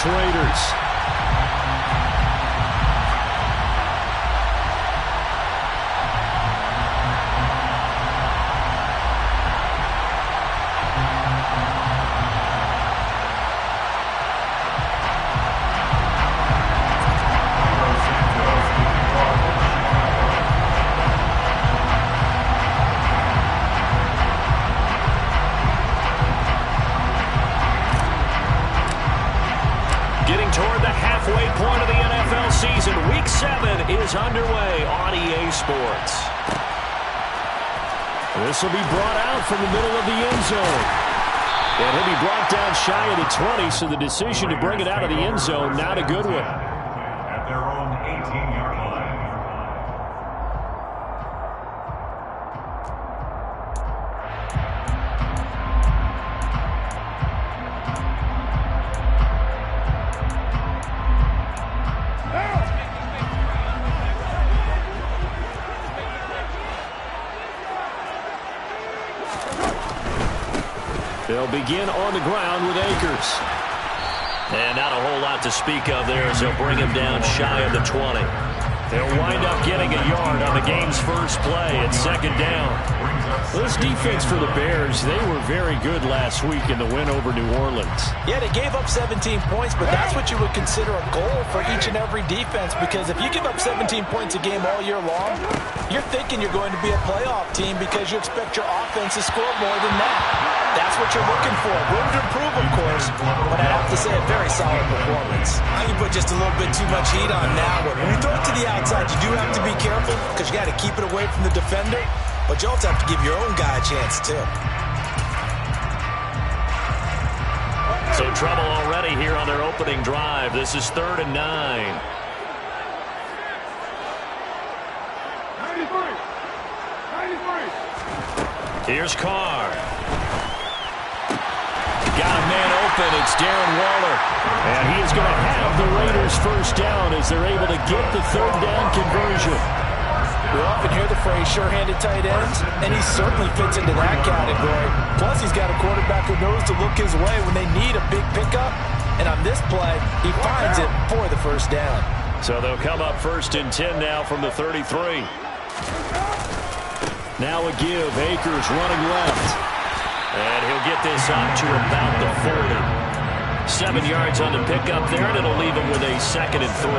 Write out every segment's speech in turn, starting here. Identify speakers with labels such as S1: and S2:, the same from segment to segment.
S1: Vegas Raiders. Toward the halfway point of the NFL season, Week 7 is underway on EA Sports. This will be brought out from the middle of the end zone. And he'll be brought down shy of the 20, so the decision to bring it out of the end zone, not a good one.
S2: At their own 18-yard line.
S1: They'll begin on the ground with Akers.
S3: And not a whole lot to speak of there as they'll bring him down shy of the 20.
S1: They'll wind up getting a yard on the game's first play at second down. This defense for the Bears, they were very good last week in the win over New Orleans.
S4: Yeah, they gave up 17 points, but that's what you would consider a goal for each and every defense, because if you give up 17 points a game all year long, you're thinking you're going to be a playoff team because you expect your offense to score more than that. That's what you're looking for. Room to improve, of course, but I have to say a very solid performance.
S5: I can put just a little bit too much heat on that one. When you throw it to the outside, you do have to be careful because you got to keep it away from the defender, but you also have to give your own guy a chance, too.
S3: So trouble already here on their opening drive. This is 3rd and 9.
S2: 93.
S3: Here's Carr.
S1: Got a man open. It's Darren Waller. And he is going to have the Raiders first down as they're able to get the 3rd down conversion.
S4: We often hear the phrase sure-handed tight ends, and he certainly fits into that category. Plus, he's got a quarterback who knows to look his way when they need a big pickup. And on this play, he finds it for the first down.
S1: So they'll come up 1st and 10 now from the 33. Now a give. Akers running left.
S3: And he'll get this up to about the 40. 7 yards on the pickup there, and it'll leave him with a 2nd and 3.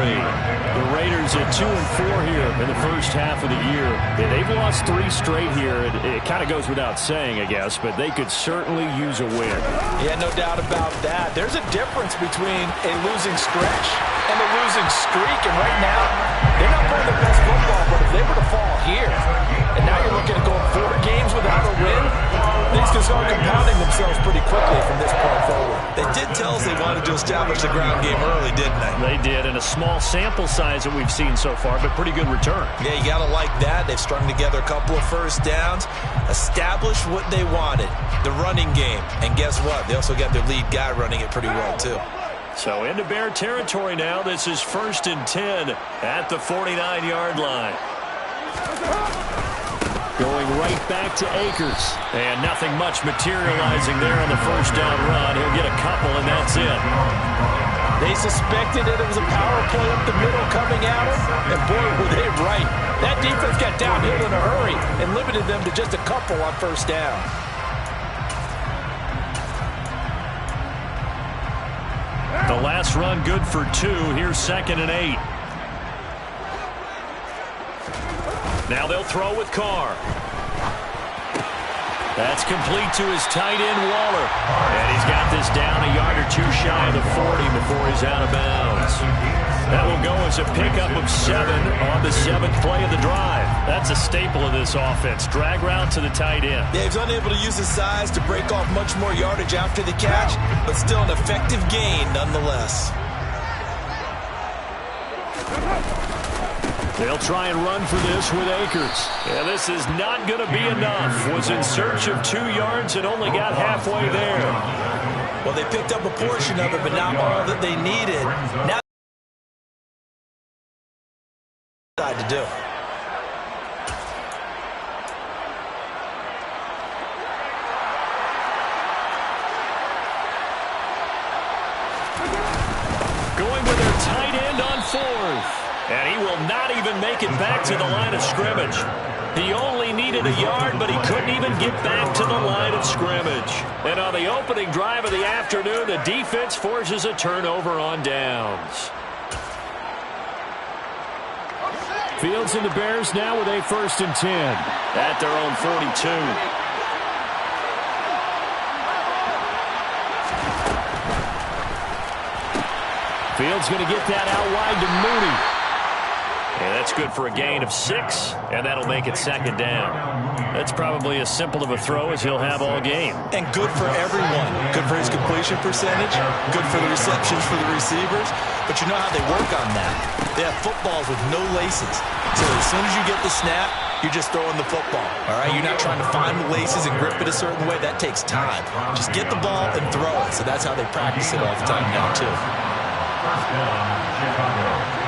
S1: The Raiders at 2 and 4 here in the first half of the year. Yeah, they've lost 3 straight here. It kind of goes without saying, I guess, but they could certainly use a win.
S4: Yeah, no doubt about that. There's a difference between a losing stretch and a losing streak, and right now, they're not playing their best football, but if they were to fall here, and now you're looking at going 4 games without a win, things can start compounding themselves pretty quickly from this point forward.
S5: They did tell us they wanted to establish the ground game early, didn't they?
S1: They did, in a small sample size that we've seen so far, but pretty good return.
S5: Yeah, you got to like that. They've strung together a couple of first downs, established what they wanted, the running game. And guess what? They also got their lead guy running it pretty well, too.
S1: So into Bear territory now. This is 1st and 10 at the 49-yard line. Going right back to Akers. And nothing much materializing there on the first down run. He'll get a couple, and that's it.
S4: They suspected that it was a power play up the middle coming at him, and boy, were they right. That defense got downhill in a hurry and limited them to just a couple on first down.
S1: The last run good for 2. Here's 2nd and 8. Now they'll throw with Carr. That's complete to his tight end, Waller. And he's got this down a yard or 2 shy of the 40 before he's out of bounds. That will go as a pickup of 7 on the 7th play of the drive. That's a staple of this offense. Drag route to the tight end.
S5: Yeah, he's unable to use his size to break off much more yardage after the catch, but still an effective gain nonetheless.
S1: They'll try and run for this with Akers. Yeah, this is not going to be enough. Was in search of 2 yards and only got halfway there.
S5: Well, they picked up a portion of it, but not all that they needed. Now to do.
S1: going with their tight end on fourth. And he will not even make it back to the line of scrimmage. He only needed a yard, but he couldn't even get back to the line of scrimmage. And on the opening drive of the afternoon, the defense forces a turnover on downs. Fields and the Bears now with a 1st and 10 at their own 42. Fields going to get that out wide to Mooney. And that's good for a gain of 6, and that'll make it 2nd down. That's probably as simple of a throw as he'll have all game.
S5: And good for everyone. Good for his completion percentage. Good for the receptions for the receivers. But you know how they work on that. They have footballs with no laces. So as soon as you get the snap, you're just throwing the football. All right? You're not trying to find the laces and grip it a certain way. That takes time. Just get the ball and throw it. So that's how they practice it all the time now, too.
S2: First down, Chicago.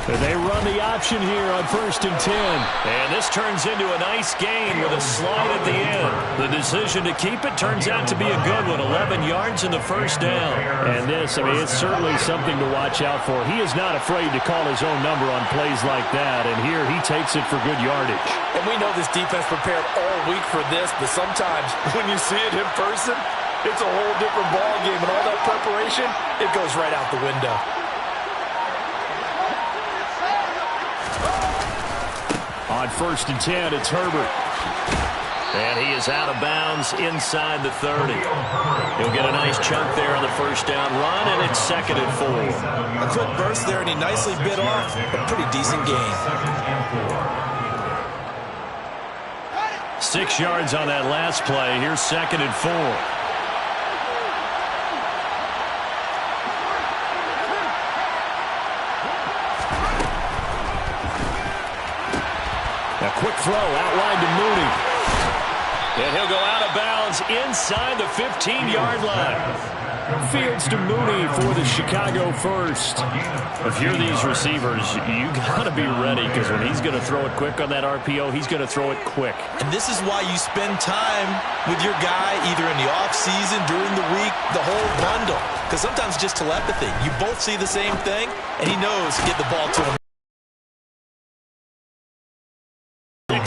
S1: They run the option here on 1st and 10. And this turns into a nice gain with a slide at the end. The decision to keep it turns out to be a good one. 11 yards in the 1st down. And this, I mean, it's certainly something to watch out for. He is not afraid to call his own number on plays like that. And here he takes it for good yardage.
S4: And we know this defense prepared all week for this, but sometimes when you see it in person, it's a whole different ball game. And all that preparation, it goes right out the window.
S1: On 1st and 10, it's Herbert. And he is out of bounds inside the 30. He'll get a nice chunk there on the 1st down run, and it's 2nd and 4.
S5: A quick burst there, and he nicely bit off a pretty decent gain.
S1: 6 yards on that last play. Here's 2nd and 4. A quick throw out wide to Mooney. And he'll go out of bounds inside the 15-yard line. Fields to Mooney for the Chicago first. If you're these receivers, you got to be ready because when he's going to throw it quick on that RPO, he's going to throw it quick.
S5: And this is why you spend time with your guy either in the offseason, during the week, the whole bundle. Because sometimes just telepathy. You both see the same thing, and he knows to get the ball to him.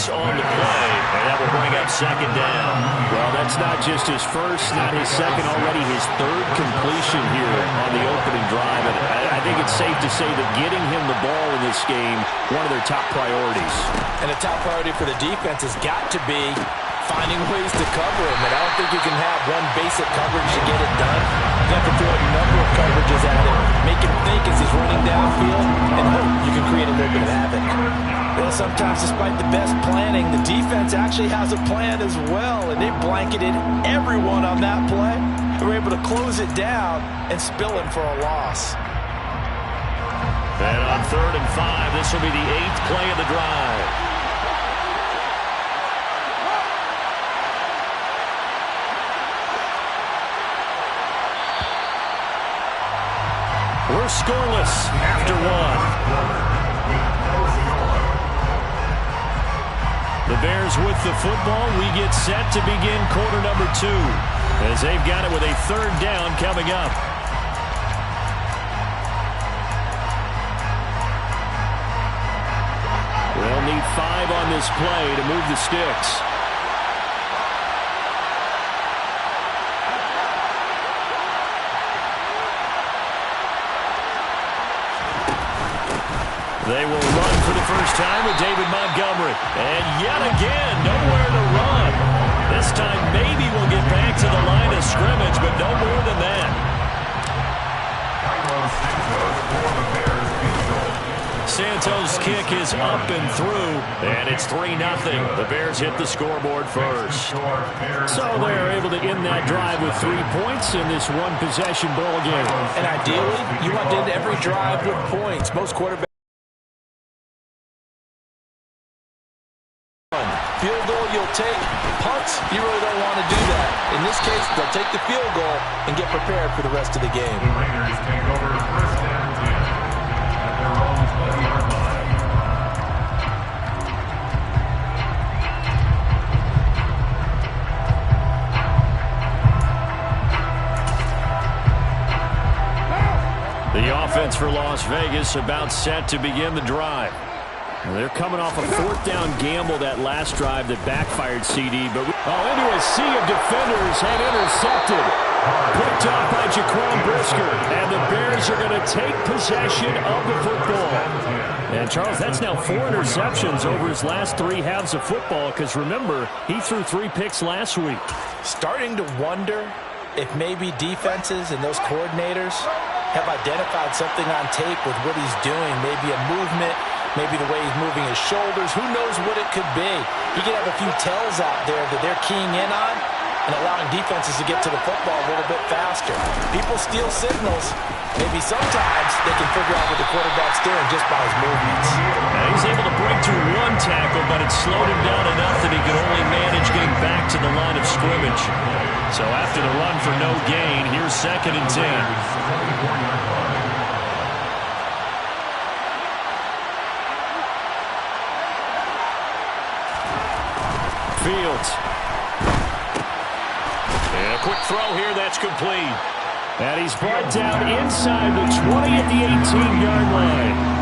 S1: On the play, and that will bring up 2nd down. Well, that's not just his first, not his second, already his 3rd completion here on the opening drive. And I think it's safe to say that getting him the ball in this game, one of their top priorities.
S4: And a top priority for the defense has got to be finding ways to cover him. And I don't think you can have one basic coverage to get it done. You have to throw a number of coverages at him, make him think as he's running downfield, and hope you can create a little bit of havoc. Well, sometimes despite the best planning, the defense actually has a plan as well, and they blanketed everyone on that play. They were able to close it down and spill him for a loss.
S1: And on 3rd and 5, this will be the 8th play of the drive. We're scoreless after 1. The Bears with the football. We get set to begin quarter number 2 as they've got it with a 3rd down coming up. We'll need 5 on this play to move the sticks. They will run for the first time with David Montgomery. And yet again, nowhere to run. This time maybe we'll get back to the line of scrimmage, but no more than that. Santos' kick is up and through, and it's 3-0. The Bears hit the scoreboard first. So they're able to end that drive with 3 points in this one-possession ball game.
S4: And ideally, you want to end every drive with points. Most quarterbacks. Field goal you'll take. Punts, you really don't want to do that. In this case, they'll take the field goal and get prepared for the rest of the game.
S2: The Raiders take over 1st and 10 at their own 20-yard line.
S1: defense for Las Vegas about set to begin the drive. They're coming off a fourth down gamble that last drive that backfired, CD. But into a sea of defenders and intercepted. Picked off by Jaquan Brisker. And the Bears are going to take possession of the football. And, Charles, that's now 4 interceptions over his last 3 halves of football. Because, remember, he threw 3 picks last week.
S4: Starting to wonder if maybe defenses and those coordinators have identified something on tape with what he's doing. Maybe a movement. Maybe the way he's moving his shoulders. Who knows what it could be? He could have a few tells out there that they're keying in on and allowing defenses to get to the football a little bit faster. People steal signals. Maybe sometimes they can figure out what the quarterback's doing just by his movements.
S1: Now he's able to break through 1 tackle, but it slowed him down enough that he could only manage getting back to the line of scrimmage. So after the run for no gain, here's 2nd and 10. Fields. And a quick throw here, that's complete. And he's brought down inside the 20 at the 18-yard line.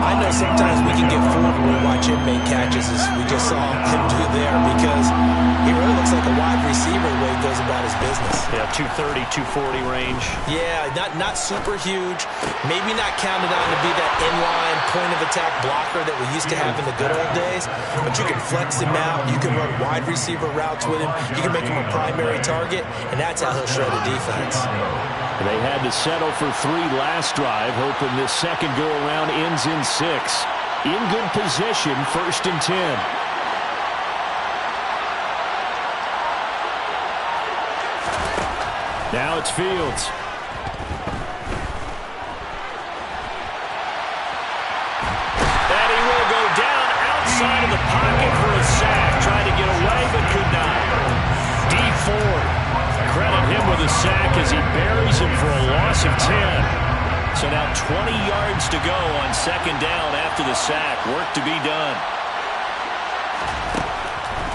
S4: I know sometimes we can get fooled when we watch him make catches, as we just saw him do there, because he really looks like a wide receiver the way he goes about his business.
S1: Yeah, 230, 240 range.
S4: Yeah, not super huge. Maybe not counted on to be that inline point-of-attack blocker that we used to have in the good old days, but you can flex him out. You can run wide receiver routes with him. You can make him a primary target, and that's how he'll shred a defense.
S1: They had to settle for 3 last drive, hoping this second go-around ends in 6. In good position, 1st and 10. Now it's Fields. And he will go down outside of the pocket for a sack. Tried to get away, but could not. D. Ford. Credit him with a sack as he buries him for a loss of 10. So now 20 yards to go on 2nd down after the sack. Work to be done.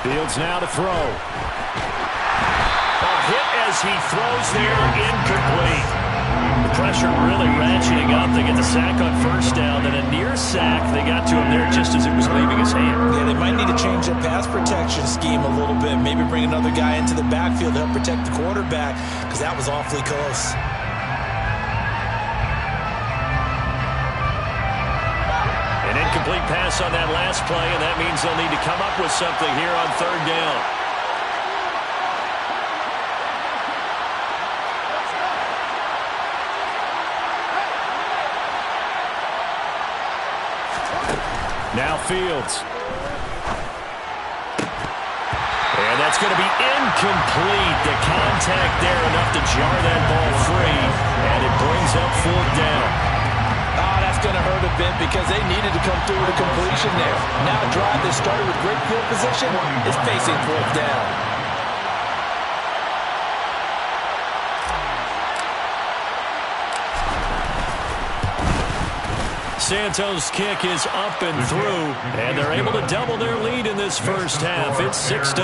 S1: Fields now to throw. A hit as he throws there, incomplete. The pressure really ratcheting up. They get the sack on 1st down, then a near sack. They got to him there just as it was leaving his hand.
S4: Yeah, they might need to change their pass protection scheme a little bit. Maybe bring another guy into the backfield to help protect the quarterback, because that was awfully close.
S1: An incomplete pass on that last play, and that means they'll need to come up with something here on 3rd down. Now Fields. And that's going to be incomplete. The contact there enough to jar that ball free. And it brings up 4th down.
S4: That's going to hurt a bit because they needed to come through with a completion there. Now a drive that started with great field position is facing 4th down.
S1: Santos' kick is up and through, and they're able to double their lead in this 1st half. It's 6-0.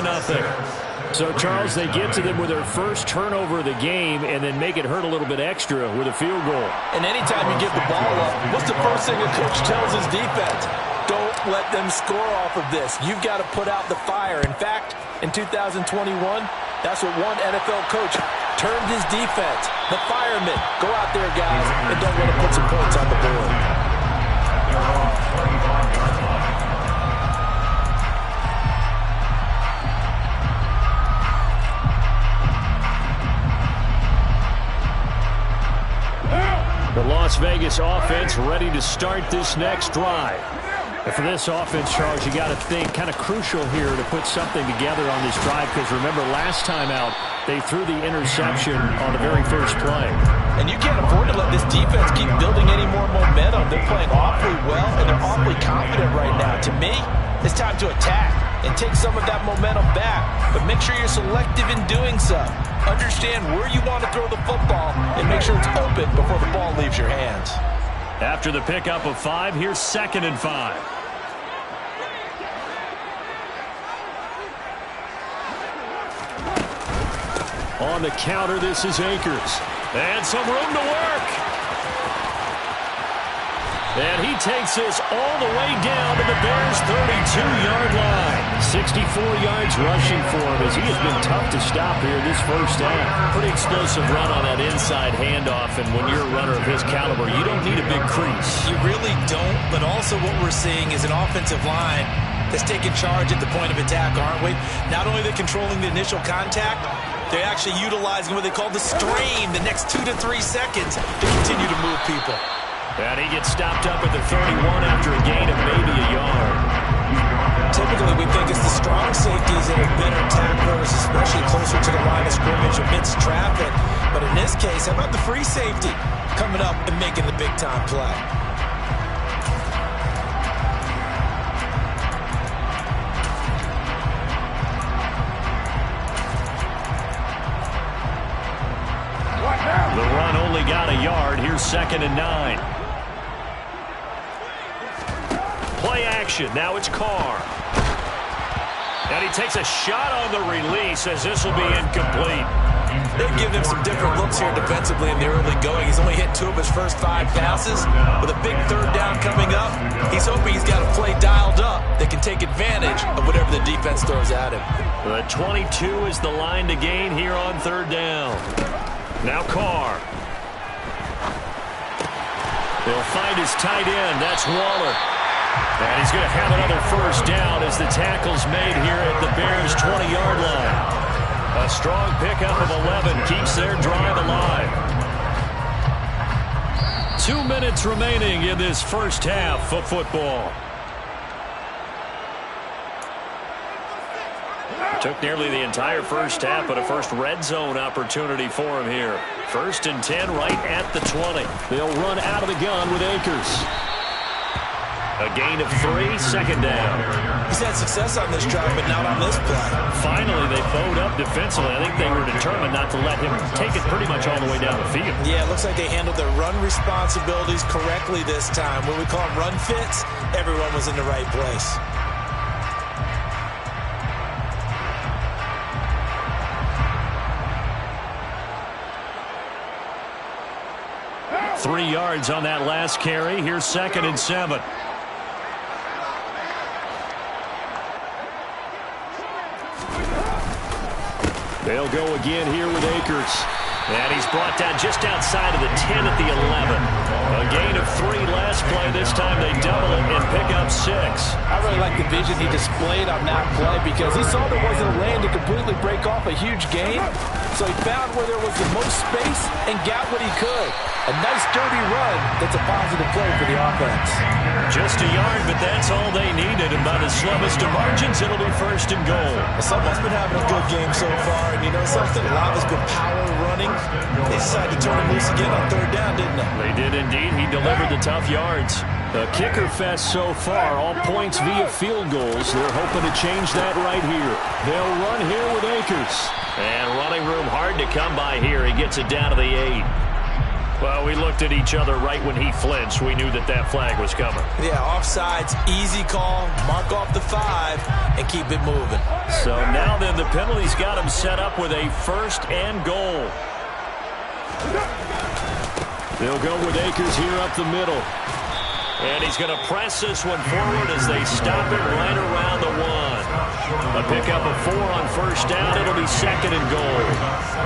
S1: So, Charles, they get to them with their first turnover of the game and then make it hurt a little bit extra with a field goal.
S4: And anytime you give the ball up, what's the first thing a coach tells his defense? Don't let them score off of this. You've got to put out the fire. In fact, in 2021, that's what one NFL coach termed his defense. The firemen. Go out there, guys, and don't let them put some points on the board.
S1: The Las Vegas offense ready to start this next drive. And for this offense, Charles, you got to think kind of crucial here to put something together on this drive, because remember last time out they threw the interception on the very first play.
S4: And you can't afford to let this defense keep building any more momentum. They're playing awfully well, and they're awfully confident right now. To me, it's time to attack and take some of that momentum back. But make sure you're selective in doing so. Understand where you want to throw the football and make sure it's open before the ball leaves your hands.
S1: After the pickup of 5, here's 2nd and 5. On the counter, this is Akers. And some room to work. And he takes this all the way down to the Bears' 32-yard line. 64 yards rushing for him as he has been tough to stop here this first half. Pretty explosive run on that inside handoff, and when you're a runner of his caliber, you don't need a big crease.
S4: You really don't, but also what we're seeing is an offensive line that's taking charge at the point of attack, aren't we? Not only are they controlling the initial contact, they're actually utilizing what they call the strain, the next 2 to 3 seconds to continue to move people.
S1: And he gets stopped up at the 31 after a gain of maybe a yard.
S4: Typically, we think it's the strong safeties that are better tacklers, especially closer to the line of scrimmage amidst traffic. But in this case, how about the free safety coming up and making the big-time play?
S1: The run only got a yard. Here's 2nd and 9. Play action. Now it's Carr. And he takes a shot on the release as this will be incomplete.
S4: They've given him some different looks here defensively in the early going. He's only hit 2 of his first 5 passes. With a big 3rd down coming up, he's hoping he's got a play dialed up that can take advantage of whatever the defense throws at him.
S1: The 22 is the line to gain here on 3rd down. Now Carr. They'll find his tight end. That's Waller. And he's going to have another first down as the tackle's made here at the Bears' 20-yard line. A strong pickup of 11 keeps their drive alive. 2 minutes remaining in this first half of football. Took nearly the entire first half, but a first red zone opportunity for him here. 1st and 10 right at the 20. They'll run out of the gun with Akers. A gain of 3, 2nd down.
S4: He's had success on this drive, but not on this play.
S1: Finally, they bowed up defensively. I think they were determined not to let him take it pretty much all the way down the field.
S4: Yeah, it looks like they handled their run responsibilities correctly this time. When we call them run fits, everyone was in the right place.
S1: 3 yards on that last carry. Here's 2nd and 7. They'll go again here with Akers. And he's brought down just outside of the 10 at the 11. A gain of 3 last play. This time they double it and pick up 6.
S4: I really like the vision he displayed on that play because he saw there wasn't a lane to completely break off a huge gain. So he found where there was the most space and got what he could. A nice dirty run that's a positive play for the offense.
S1: Just a yard, but that's all they needed. And by the slimmest of margins, it'll be 1st and goal.
S4: Someone's been having a good game so far. And you know something? A lot has been power running. They decided to turn him loose again on 3rd down, didn't they?
S1: They did indeed. He delivered the tough yards. A kicker fest so far. All points via field goals. They're hoping to change that right here. They'll run here with Akers. And running room hard to come by here. He gets it down to the 8. Well, we looked at each other right when he flinched. We knew that that flag was coming.
S4: Yeah, offsides, easy call, mark off the 5, and keep it moving.
S1: So now then, the penalty's got him set up with a 1st and goal. They'll go with Akers here up the middle. And he's going to press this one forward as they stop it right around the 1. A pickup of 4 on 1st down. It'll be 2nd and goal.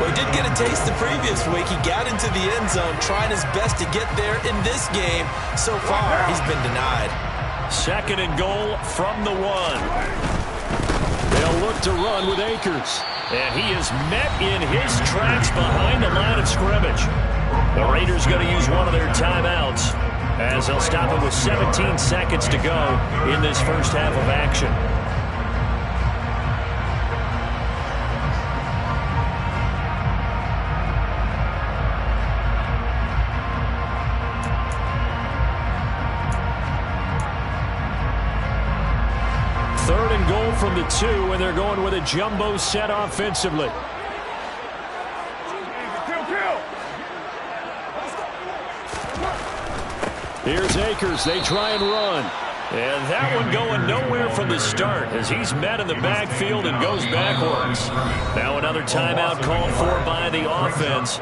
S4: Well, he did get a taste the previous week. He got into the end zone, trying his best to get there in this game. So far, he's been denied.
S1: 2nd and goal from the 1. They'll look to run with Akers. And he is met in his tracks behind the line of scrimmage. The Raiders going to use one of their timeouts as they'll stop it with 17 seconds to go in this first half of action. Third and goal from the 2, and they're going with a jumbo set offensively. Here's Akers. They try and run. And that one going nowhere from the start as he's met in the backfield and goes backwards. Now another timeout called for by the offense.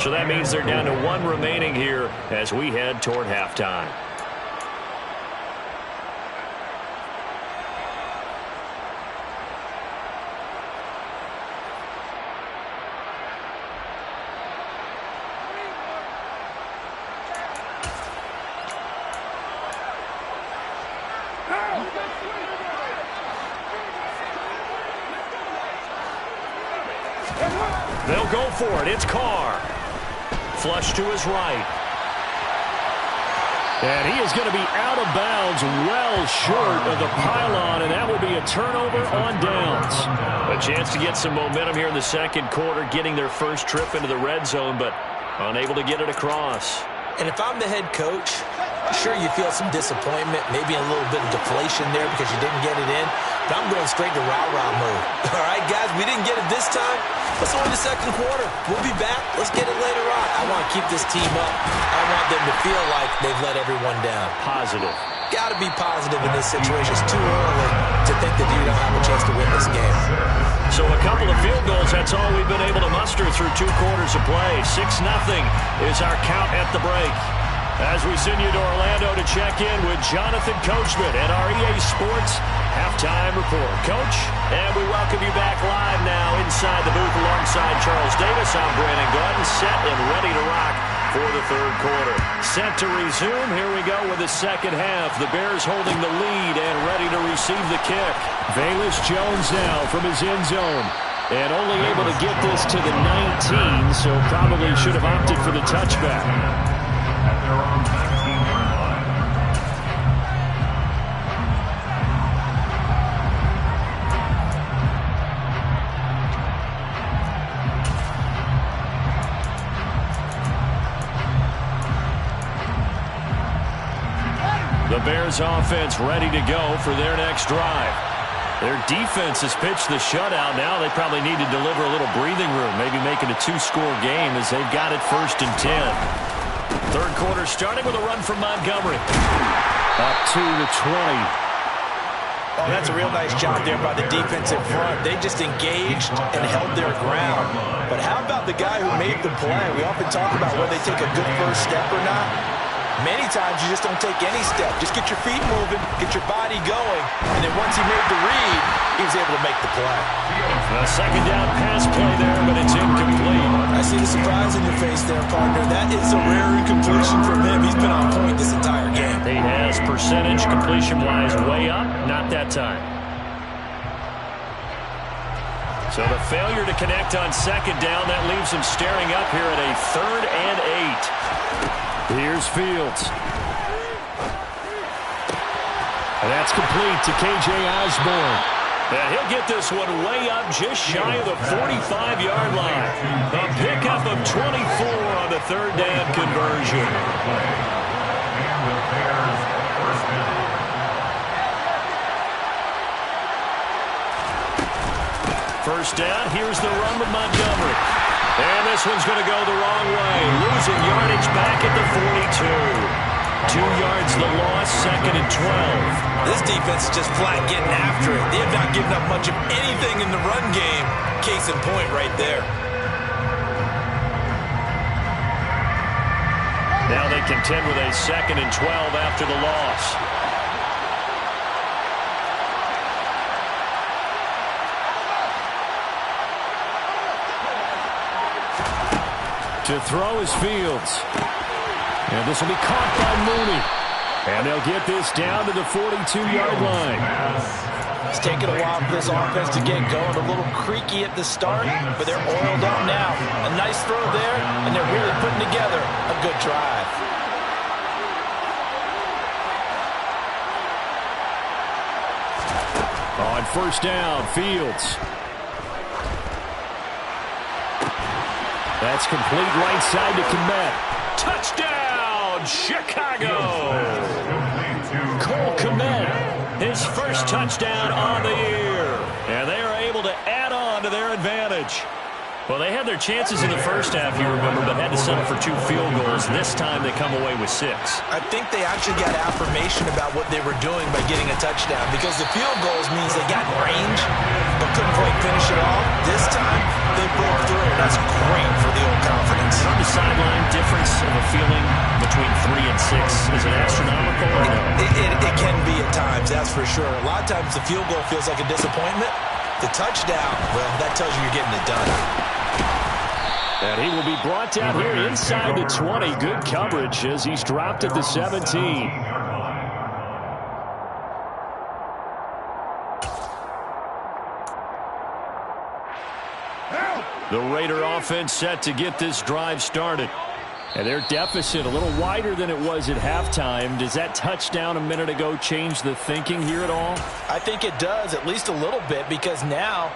S1: So that means they're down to 1 remaining here as we head toward halftime. They'll go for it. It's Carr. Flush to his right. And he is going to be out of bounds well short of the pylon, and that will be a turnover on downs. A chance to get some momentum here in the second quarter, getting their first trip into the red zone, but unable to get it across.
S4: And if I'm the head coach, sure you feel some disappointment, maybe a little bit of deflation there because you didn't get it in, but I'm going straight to rah-rah mode. All right, guys, we didn't get it this time. Let's go in the second quarter. We'll be back. Let's get it later on. I want to keep this team up. I want them to feel like they've let everyone down.
S1: Positive.
S4: Got to be positive in this situation. It's too early to think that you don't have a chance to win this game.
S1: So a couple of field goals, that's all we've been able to muster through 2 quarters of play. 6-0 is our count at the break. As we send you to Orlando to check in with Jonathan Coachman at our EA Sports Halftime Report. Coach, and we welcome you back live now inside the booth alongside Charles Davis. I'm Brandon Gordon, set and ready to rock for the third quarter. Set to resume. Here we go with the second half. The Bears holding the lead and ready to receive the kick. Velus Jones now from his end zone. And only able to get this to the 19, so probably should have opted for the touchback.
S2: At their own 19-yard line.
S1: The Bears offense ready to go for their next drive. Their defense has pitched the shutout. Now they probably need to deliver a little breathing room, maybe make it a 2-score game as they've got it 1st and 10. Third quarter starting with a run from Montgomery. Up to the 20.
S4: Oh, that's a real nice job there by the defense in front. They just engaged and held their ground. But how about the guy who made the play? We often talk about whether they take a good first step or not. Many times you just don't take any step. Just get your feet moving, get your body going, and then once he made the read, he was able to make the play.
S1: A second down pass play there, but it's incomplete.
S4: I see the surprise in your face there, partner. That is a rare incompletion from him. He's been on point this entire game.
S1: He has percentage completion-wise way up, not that time. So the failure to connect on second down, that leaves him staring up here at a 3rd and 8. Here's Fields. And that's complete to K.J. Osborne. And he'll get this one way up just shy of the 45-yard line. A pickup of 24 on the 3rd down conversion.
S2: And the Bears first down.
S1: First down, here's the run with Montgomery. And this one's going to go the wrong way. Losing yardage back at the 42. 2 yards the loss, 2nd and 12.
S4: This defense is just flat getting after it. They have not given up much of anything in the run game. Case in point right there.
S1: Now they contend with a 2nd and 12 after the loss. To throw is Fields. And this will be caught by Mooney. And they'll get this down to the 42-yard line.
S4: It's taken a while for this offense to get going. A little creaky at the start, but they're oiled up now. A nice throw there, and they're really putting together a good drive.
S1: On first down, Fields. That's complete right side to Kmet. Touchdown, Chicago! Cole Kmet, his first touchdown on the year. And they are able to add on to their advantage. Well, they had their chances in the first half, you remember, but had to settle for 2 field goals. This time they come away with 6.
S4: I think they actually got affirmation about what they were doing by getting a touchdown, because the field goals means they got range but couldn't quite finish it off. This time they broke through, and that's great for the old confidence.
S1: On the sideline, difference of a feeling between 3 and 6. Is it astronomical or no?
S4: It can be at times, that's for sure. A lot of times the field goal feels like a disappointment. The touchdown, well, that tells you you're getting it done.
S1: And he will be brought down here inside the 20. Good coverage as he's dropped at the 17. The Raider offense set to get this drive started. And their deficit a little wider than it was at halftime. Does that touchdown a minute ago change the thinking here at all?
S4: I think it does, at least a little bit, because now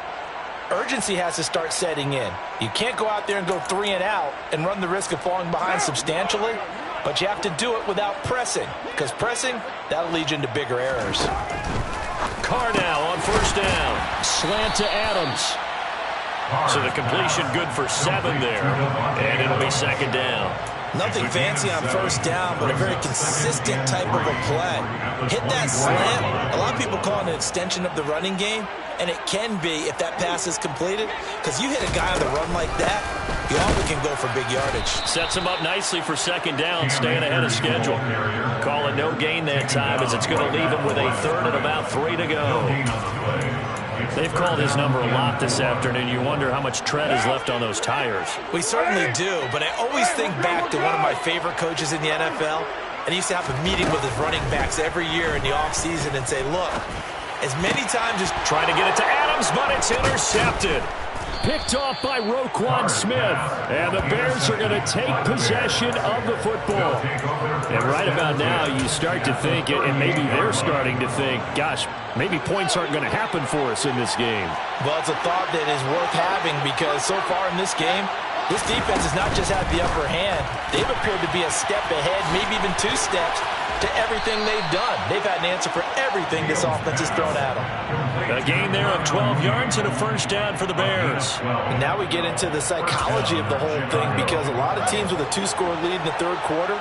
S4: urgency has to start setting in. You can't go out there and go 3 and out and run the risk of falling behind substantially, but you have to do it without pressing, because pressing, that'll lead you into bigger errors.
S1: Carr now on first down. Slant to Adams. So the completion good for 7 there, and it'll be second down.
S4: Nothing fancy on first down, but a very consistent type of a play. Hit that slant. A lot of people call it an extension of the running game, and it can be if that pass is completed, because you hit a guy on the run like that, you often can go for big yardage.
S1: Sets him up nicely for second down, staying ahead of schedule. Call it no gain that time, as it's going to leave him with a third and about 3 to go. They've called his number a lot this afternoon. You wonder how much tread is left on those tires.
S4: We certainly do, but I always think back to one of my favorite coaches in the NFL, and he used to have a meeting with his running backs every year in the offseason and say, look, as many times as...
S1: Trying to get it to Adams, but it's intercepted. Picked off by Roquan Smith. And the Bears are going to take possession of the football. And right about now, you start to think, and maybe they're starting to think, gosh, maybe points aren't going to happen for us in this game.
S4: Well, it's a thought that is worth having, because so far in this game, this defense has not just had the upper hand. They've appeared to be a step ahead, maybe even 2 steps, to everything they've done. They've had an answer for everything this offense has thrown at them.
S1: A gain there of 12 yards and a first down for the Bears.
S4: And now we get into the psychology of the whole thing, because a lot of teams with a 2-score lead in the third quarter,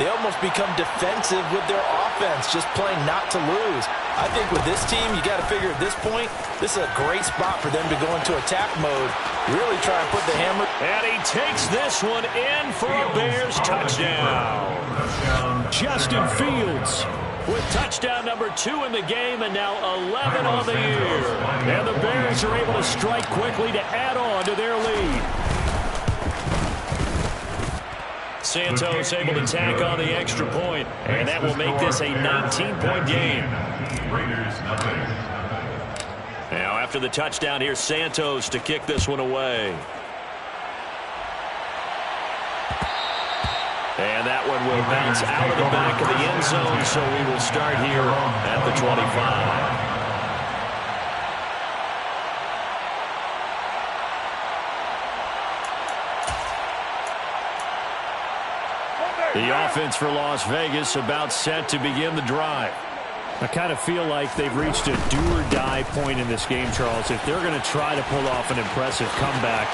S4: they almost become defensive with their offense, just playing not to lose. I think with this team, you got to figure at this point, this is a great spot for them to go into attack mode, really try and put the hammer.
S1: And he takes this one in for a Bears touchdown. Justin Fields with touchdown number 2 in the game, and now 11 on the year. And the Bears are able to strike quickly to add on to their lead. Santos able to tack on the extra point, and that will make this a 19-point game. Now after the touchdown, here's Santos to kick this one away. And that one will bounce out of the back of the end zone, so we will start here at the 25. The offense for Las Vegas about set to begin the drive. I kind of feel like they've reached a do-or-die point in this game, Charles. If they're going to try to pull off an impressive comeback,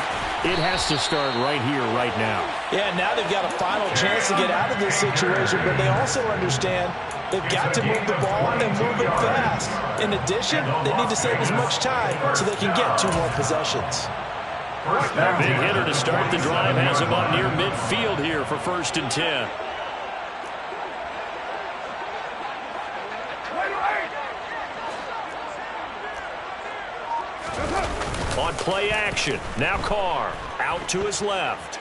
S1: it has to start right here, right now.
S4: Yeah, now they've got a final chance to get out of this situation, but they also understand they've got to move the ball and move it fast. In addition, they need to save as much time so they can get 2 more possessions.
S1: Big hitter to start the drive has him up near midfield here for 1st and 10. On play action, now Carr out to his left.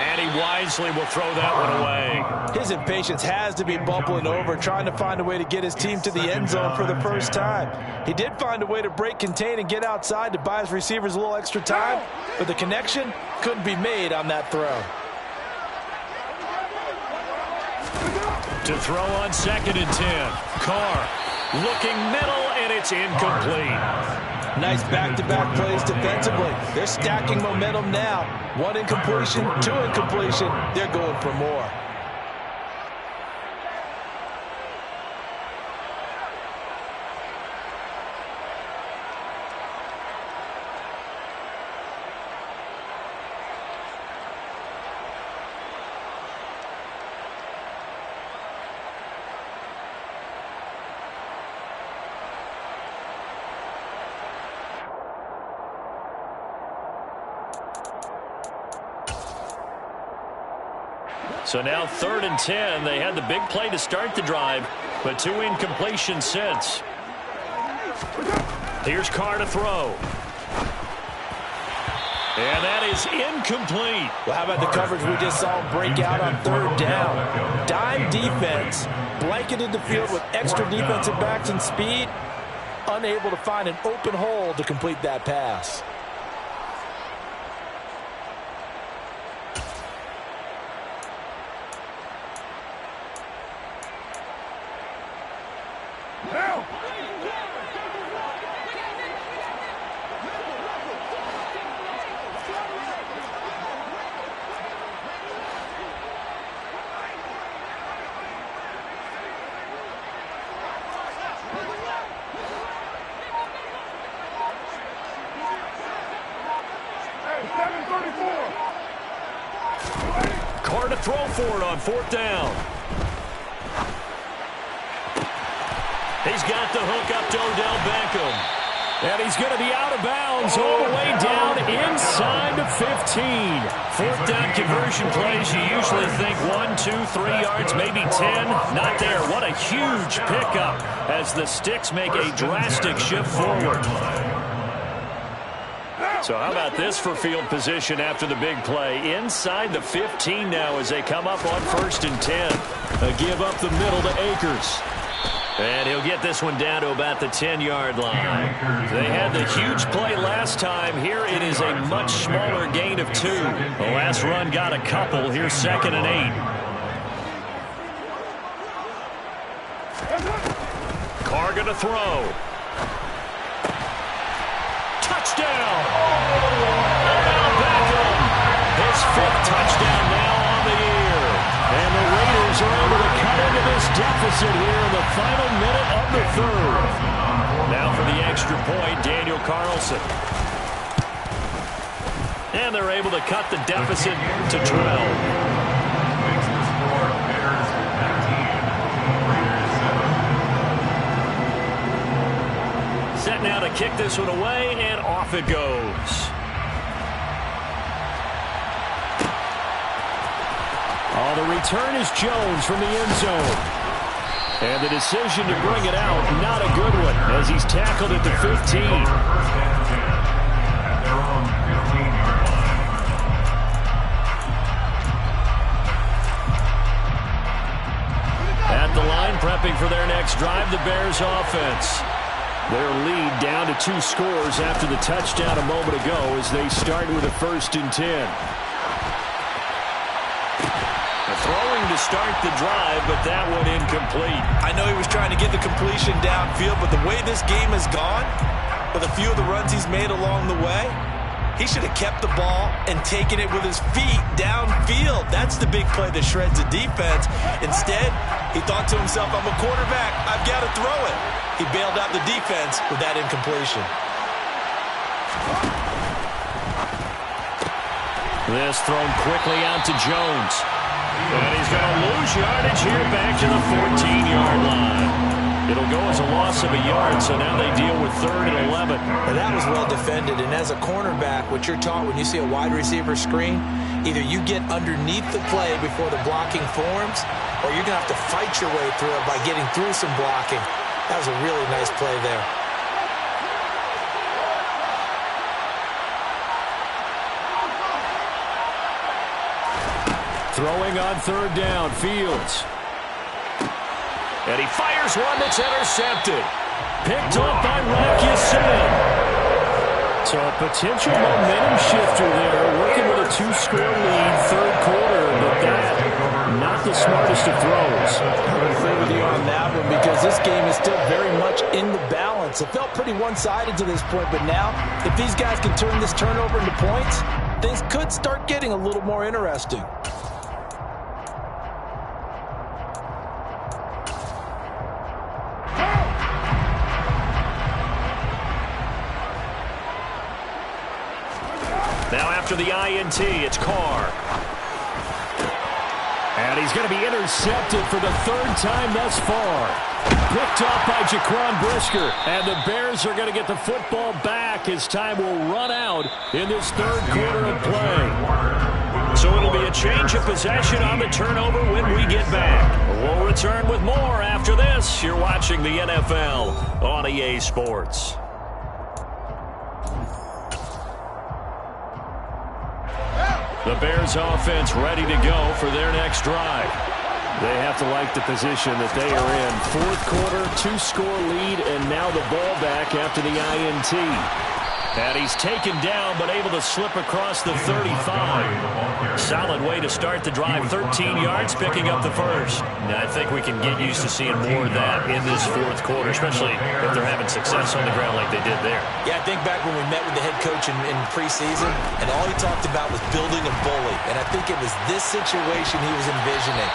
S1: And he wisely will throw that one away.
S4: His impatience has to be bubbling over, trying to find a way to get his team to the end zone for the first time. He did find a way to break contain and get outside to buy his receivers a little extra time, but the connection couldn't be made on that throw.
S1: To throw on 2nd and 10. Carr looking middle, and it's incomplete.
S4: Nice back-to-back plays defensively. They're stacking momentum now. 1 incompletion, 2 incompletion. They're going for more.
S1: So now 3rd and 10. They had the big play to start the drive, but 2 incompletions since. Here's Carr to throw. And that is incomplete.
S4: Well, how about the coverage we just saw break out on 3rd down? Dime defense, blanketed the field with extra defensive backs and speed. unable to find an open hole to complete that pass.
S1: Carr to throw for it on 4th down. He's got the hook up to Odell Beckham. And he's going to be out of bounds all the way down inside the 15. 4th down conversion plays, you usually think 1, 2, 3 yards, maybe 10. Not there. What a huge pickup as the Sticks make a drastic shift forward. So how about this for field position after the big play? Inside the 15 now as they come up on 1st and 10. A give up the middle to Akers. And he'll get this one down to about the 10-yard line. They had the huge play last time. Here it is a much smaller gain of 2. The last run got a couple. Here's 2nd and 8. Carr going to throw. Touchdown! Odell Beckham. His 5th touchdown now on the year. And the Raiders are able to cut into this deficit here in the final minute of the 3rd. Now for the extra point, Daniel Carlson. And they're able to cut the deficit to 12.
S2: Makes the score Bears 19, Raiders 7.
S1: Set now to kick this one away, and off it goes. Oh, the return is Jones from the end zone. And the decision to bring it out, not a good one, as he's tackled at the 15.
S2: First and 10 at their own 15-yard line.
S1: At the line, prepping for their next drive, the Bears offense. Their lead down to 2 scores after the touchdown a moment ago as they start with a 1st and 10. Throwing to start the drive, but that one incomplete.
S5: I know he was trying to get the completion downfield, but the way this game has gone, with a few of the runs he's made along the way, he should have kept the ball and taken it with his feet downfield. That's the big play that shreds the defense. Instead, he thought to himself, I'm a quarterback, I've got to throw it. He bailed out the defense with that incompletion.
S1: This thrown quickly out to Jones. And he's going to lose yardage here back to the 14-yard line. It'll go as a loss of a yard, so now they deal with 3rd and 11.
S4: And that was well defended, and as a cornerback, what you're taught when you see a wide receiver screen, either you get underneath the play before the blocking forms, or you're going to have to fight your way through it by getting through some blocking. That was a really nice play there.
S1: Throwing on 3rd down, Fields. And he fires one that's intercepted. Picked off by Rakisin. So a potential momentum shifter there, working with a 2-score lead, 3rd quarter, but that, not the smartest of throws.
S4: I'm going to agree with you on that one because this game is still very much in the balance. It felt pretty one-sided to this point, but now, if these guys can turn this turnover into points, things could start getting a little more interesting.
S1: Now after the INT, it's Carr. And he's going to be intercepted for the 3rd time thus far. Picked off by Jaquan Brisker. And the Bears are going to get the football back as time will run out in this 3rd quarter of play. So it'll be a change of possession on the turnover when we get back. We'll return with more after this. You're watching the NFL on EA Sports. The Bears offense ready to go for their next drive. They have to like the position that they are in. Fourth quarter, 2-score lead, and now the ball back after the INT. And he's taken down, but able to slip across the 35. Solid way to start the drive. 13 yards, picking up the first. Now, I think we can get used to seeing more of that in this fourth quarter, especially if they're having success on the ground like they did there.
S4: Yeah, I think back when we met with the head coach in preseason, and all he talked about was building a bully. And I think it was this situation he was envisioning.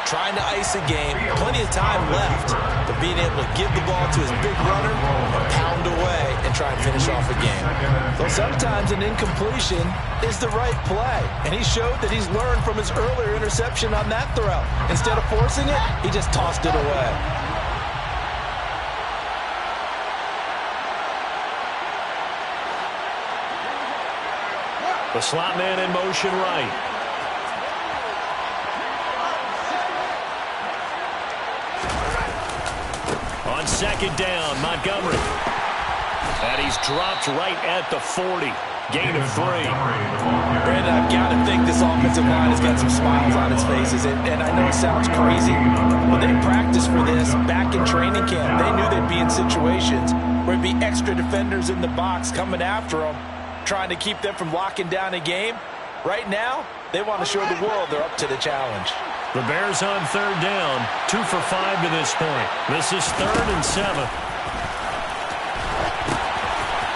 S4: Trying to ice a game, plenty of time left, but being able to give the ball to his big runner and pound away and try and finish off a game. So sometimes an incompletion is the right play, and he showed that he's learned from his earlier interception on that throw. Instead of forcing it, he just tossed it away.
S1: The slot man in motion right. On second down, Montgomery. And he's dropped right at the 40. Gain of 3.
S4: Brandon, I've got to think this offensive line has got some smiles on its faces. And I know it sounds crazy, but they practiced for this back in training camp. They knew they'd be in situations where there'd be extra defenders in the box coming after them, trying to keep them from locking down a game. Right now, they want to show the world they're up to the challenge.
S1: The Bears on third down, 2 for 5 to this point. This is 3rd and 7.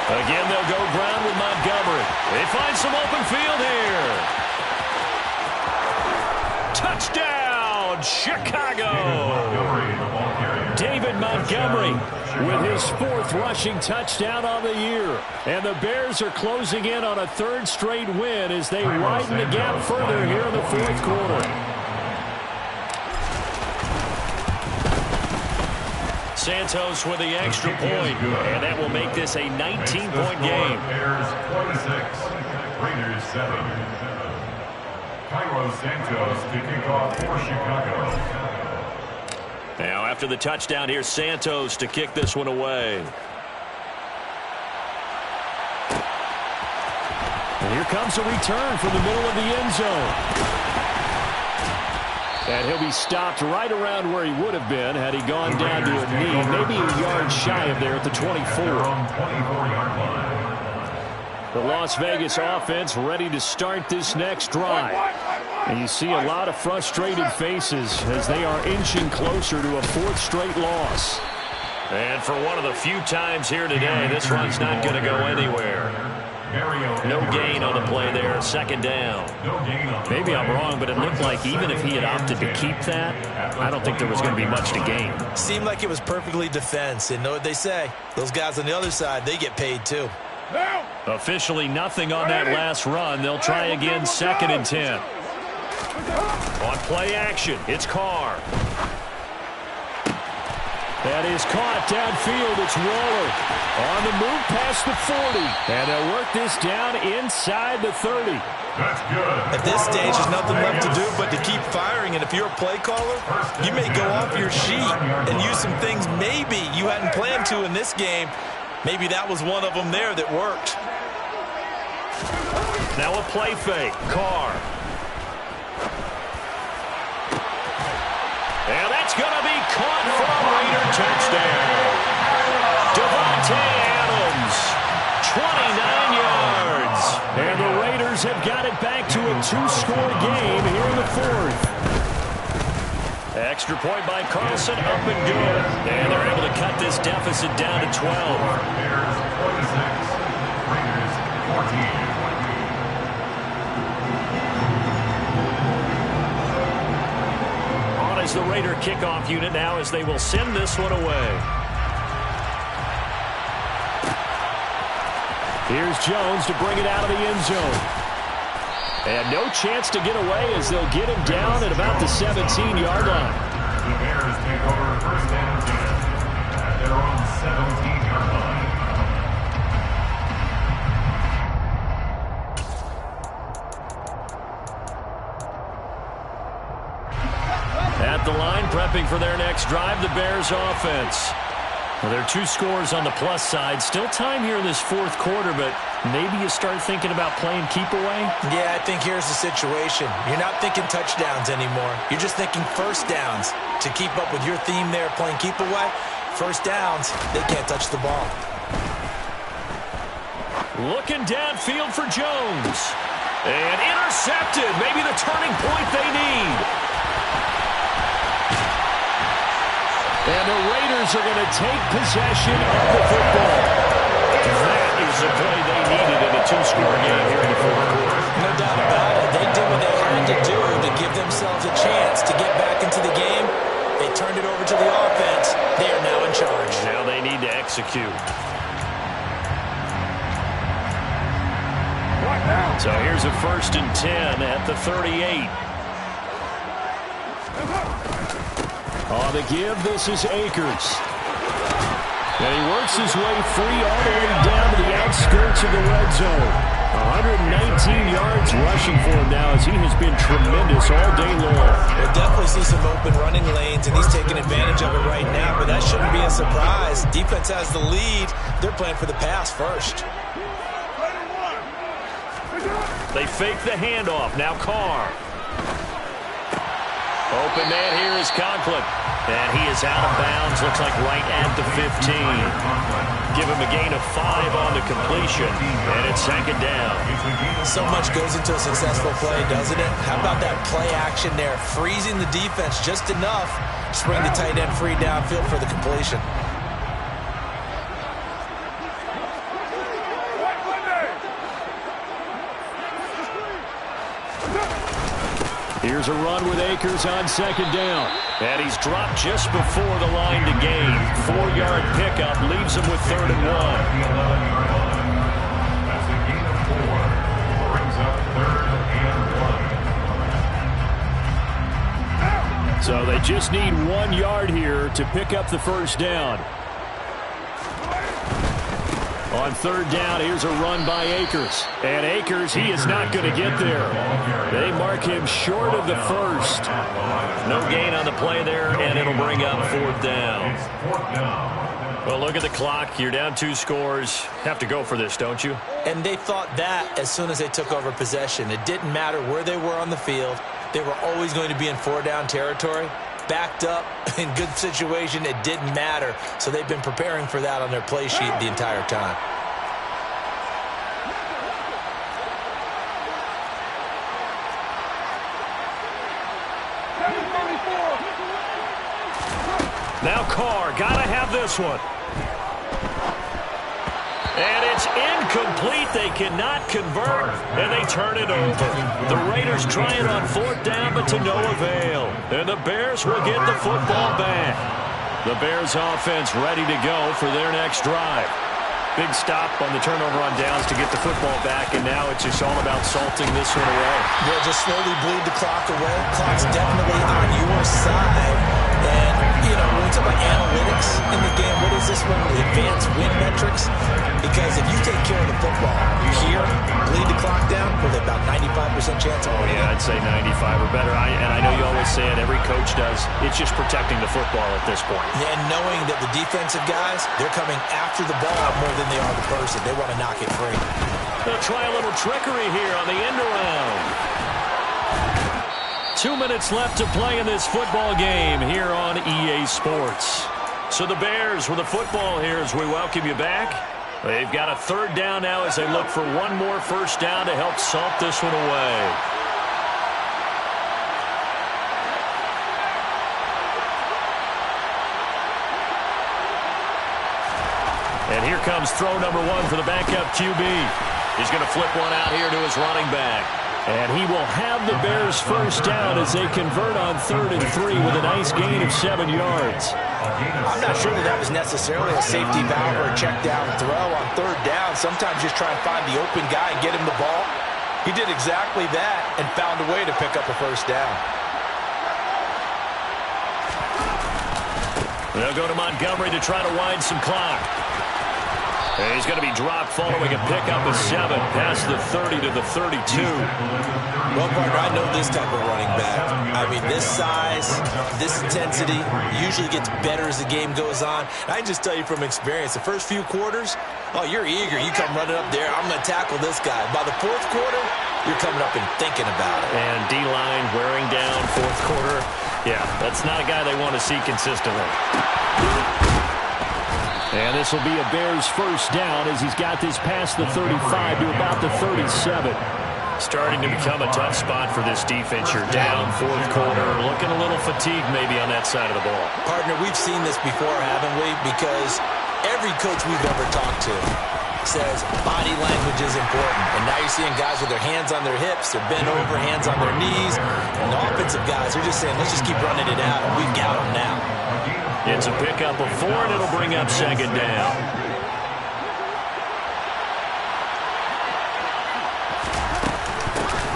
S1: Again, they'll go ground with Montgomery. They find some open field here. Touchdown, Chicago! David Montgomery with his 4th rushing touchdown on the year. And the Bears are closing in on a 3rd straight win as they widen the gap further here in the 4th quarter. Santos with the extra point, and that will make this a 19-point game.
S2: Bears 26, Raiders 7. Cairo Santos to kick off for Chicago.
S1: Now after the touchdown, here's Santos to kick this one away. And here comes a return from the middle of the end zone. And he'll be stopped right around where he would have been had he gone down to a knee, maybe a yard shy of there at the 24. The Las Vegas offense ready to start this next drive. And you see a lot of frustrated faces as they are inching closer to a 4th straight loss. And for one of the few times here today, this run's not going to go anywhere. No gain on the play there, 2nd down. Maybe I'm wrong, but it looked like even if he had opted to keep that, I don't think there was going to be much to gain.
S4: Seemed like it was perfectly defense, and know what they say. Those guys on the other side, they get paid too.
S1: Officially nothing on that last run. They'll try again, 2nd and 10. On play action, it's Carr. That is caught downfield. It's Waller on the move past the 40. And they'll work this down inside the 30.
S2: That's good.
S4: At this stage, there's nothing left to do but to keep firing. And if you're a play caller, you may go off your sheet and use some things maybe you hadn't planned to in this game. Maybe that was one of them there that worked.
S1: Now a play fake. Carr. And that's going to be caught for a Raider touchdown. Devontae Adams, 29 yards. And the Raiders have got it back to a 2-score game here in the 4th. Extra point by Carlson, up and good. And they're able to cut this deficit down to 12.
S2: Bears 26, Raiders 14.
S1: As the Raider kickoff unit now as they will send this one away. Here's Jones to bring it out of the end zone. And no chance to get away as they'll get him down at about the 17-yard line.
S2: The Bears take over 1st and 10 at their own 17-yard line.
S1: At the line, prepping for their next drive, the Bears offense. Well, there are 2 scores on the plus side. Still time here in this fourth quarter, but maybe you start thinking about playing keep away?
S4: Yeah, I think here's the situation. You're not thinking touchdowns anymore. You're just thinking first downs. To keep up with your theme there, playing keep away, first downs, they can't touch the ball.
S1: Looking downfield for Jones. And intercepted. Maybe the turning point they need. And the Raiders are going to take possession of the football. That is the play they needed in a 2-score game here in the fourth quarter.
S4: No doubt about it. They did what they had to do to give themselves a chance to get back into the game. They turned it over to the offense. They are now in charge.
S1: Now they need to execute. So here's a 1st and 10 at the 38. On the give, this is Akers. And he works his way free all the way down to the outskirts of the red zone. 119 yards rushing for him now as he has been tremendous all day long.
S4: We'll definitely see some open running lanes, and he's taking advantage of it right now, but that shouldn't be a surprise. Defense has the lead. They're playing for the pass first.
S1: They fake the handoff. Now Carr. Open man here is Conklin. And he is out of bounds. Looks like right at the 15. Give him a gain of 5 on the completion. And it's 2nd down.
S4: So much goes into a successful play, doesn't it? How about that play action there? Freezing the defense just enough to bring the tight end free downfield for the completion.
S1: Here's a run with Akers on 2nd down. And he's dropped just before the line to gain. 4-yard pickup leaves him with 3rd and 1.
S2: That's a gain of 4. Brings up 3rd and 1.
S1: So they just need 1 yard here to pick up the 1st down. On 3rd down, here's a run by Akers. And Akers, he is not going to get there. They mark him short of the 1st. No gain on the play there, and it'll bring up 4th down. Well, look at the clock. You're down 2 scores. Have to go for this, don't you?
S4: And they thought that as soon as they took over possession. It didn't matter where they were on the field. They were always going to be in 4-down territory. Backed up, in good situation, it didn't matter. So they've been preparing for that on their play sheet the entire time.
S1: Now Carr, gotta have this one. And it's incomplete. They cannot convert, and they turn it over. The Raiders trying on 4th down, but to no avail. And the Bears will get the football back. The Bears offense ready to go for their next drive. Big stop on the turnover on downs to get the football back, and now it's just all about salting this one away.
S4: They'll just slowly bleed the clock away. Clock's definitely on your side. And, you know, when we talk about analytics in the game, what is this one? The advanced win metrics? Because if you take care of the football here, bleed the clock down, with about 95% chance of winning.
S1: Yeah, I'd say 95 or better. And I know you always say it, every coach does. It's just protecting the football at this point.
S4: Yeah, and knowing that the defensive guys, they're coming after the ball more than they are the person. They want to knock it free.
S1: They'll try a little trickery here on the end around. 2 minutes left to play in this football game here on EA Sports. So the Bears with the football here as we welcome you back. They've got a 3rd down now as they look for one more 1st down to help salt this one away. And here comes throw number 1 for the backup QB. He's going to flip one out here to his running back. And he will have the Bears 1st down as they convert on 3rd and 3 with a nice gain of 7 yards.
S4: I'm not sure that was necessarily a safety valve or a check down throw on 3rd down. Sometimes just try and find the open guy and get him the ball. He did exactly that and found a way to pick up a 1st down.
S1: They'll go to Montgomery to try to wind some clock. And he's going to be dropped following a pickup of 7 past the 30 to the 32.
S4: Well, partner, I know this type of running back. I mean, this size, this intensity usually gets better as the game goes on. And I can just tell you from experience, the first few quarters, oh, you're eager. You come running up there, I'm going to tackle this guy. By the fourth quarter, you're coming up and thinking about it.
S1: And D-line wearing down fourth quarter. Yeah, that's not a guy they want to see consistently. And this will be a Bears first down as he's got this past the 35 to about the 37. Starting to become a tough spot for this defense. You're down fourth quarter, looking a little fatigued maybe on that side of the ball.
S4: Partner, we've seen this before, haven't we? Because every coach we've ever talked to says body language is important. And now you're seeing guys with their hands on their hips, they're bent over, hands on their knees. And the offensive guys are just saying, let's just keep running it out, and we've got them now.
S1: It's a pickup of 4, and it'll bring up second down.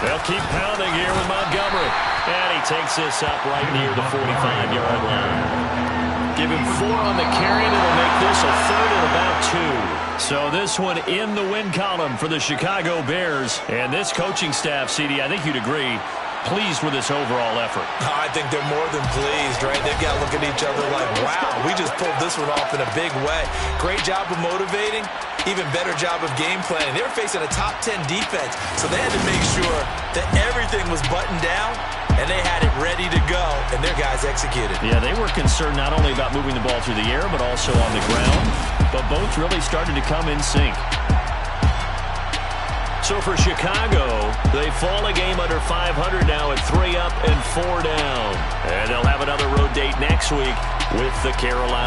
S1: They'll keep pounding here with Montgomery. And he takes this up right near the 45-yard line. Give him 4 on the carry, and it'll make this a 3rd and about 2. So this one in the win column for the Chicago Bears. And this coaching staff, CD, I think you'd agree, pleased with this overall effort.
S4: I think they're more than pleased, right? They've got to look at each other like, wow, we just pulled this one off in a big way. Great job of motivating, even better job of game planning. They were facing a top 10 defense, so they had to make sure that everything was buttoned down, and they had it ready to go, and their guys executed.
S1: Yeah, they were concerned not only about moving the ball through the air, but also on the ground, but both really started to come in sync. So for Chicago, they fall a game under 500 now at 3 up and 4 down. And they'll have another road date next week with the Carolina.